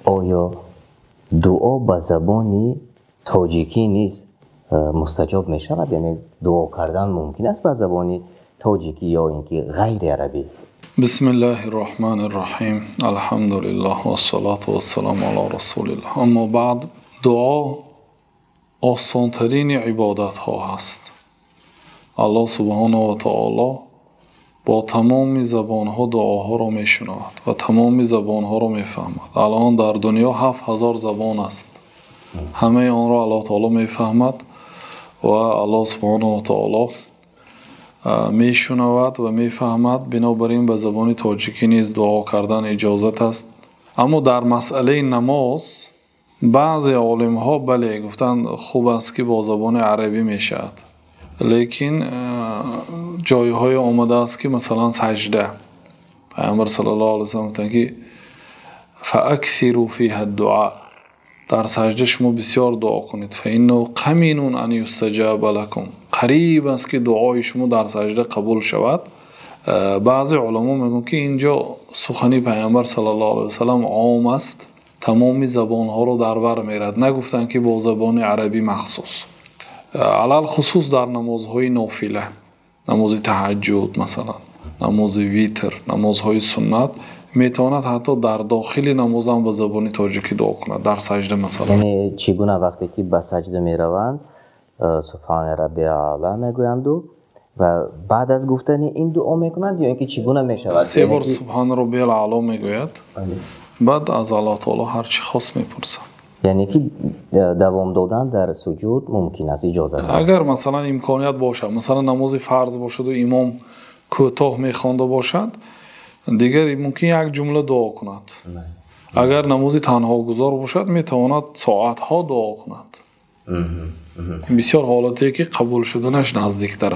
آیا دعا به زبان تاجیکی نیز مستجاب می شود؟ یعنی دعا کردن ممکن است به زبان تاجیکی یا اینکه غیر عربی؟ بسم الله الرحمن الرحیم. الحمد لله و الصلاة و السلام علی رسول الله. اما بعد، دعا آسانترین عبادت ها هست. الله سبحانه و تعالی با تمام زبان ها دعاها را می شنود و تمام زبان ها را می فهمد. الان در دنیا 7000 زبان است. همه آن را الله تعالی می فهمد و الله سبحانه و تعالی می شنود و می فهمد. بنابراین به زبان تاجیکی نیز دعا کردن اجازت است. اما در مسئله نماز بعضی عالم ها بله گفتند خوب است که با زبان عربی می شود، لیکن جای های آمده است که مثلا سجده، پیامبر صلی الله علیه و سلم گفتند که فاکثروا فیها الدعاء، در سجده شما بسیار دعا کنید، فانه قمین ان یستجاب لکم، قریب است که دعای شما در سجده قبول شود. بعضی علما میگن که اینجا سخنی پیامبر صلی الله علیه و سلم عام است، تمام زبان ها رو در بر میرد، نگفتن که با زبان عربی مخصوص. علل خصوص در نمازهای نافله، نماز تهجد مثلا، نماز ویتر، نمازهای سنت، میتواند حتی در داخل نماز هم به زبان تاجیکی دعا کند، در سجده مثلا. یعنی چگونه وقتی که به سجده میروند سبحان ربی اعلی میگویند و بعد از گفتن این دعا میکنند یا اینکه چگونه میشود؟ 3 بار سبحان ربی الاعلی میگوید، بعد از الله تعالی هر چی خواست میپرسد. یعنی که دوام دادن در سجود ممکن است، اجازه است؟ اگر مثلا امکانیت باشد، مثلا نماز فرض باشد و امام کوتاه میخوانده باشد، دیگر ممکن یک جمله دعا کند. اگر نماز تنها گذار باشد میتواند ساعت ها دعا کند. بسیار حالتی که قبول شدنش نزدیکتر است.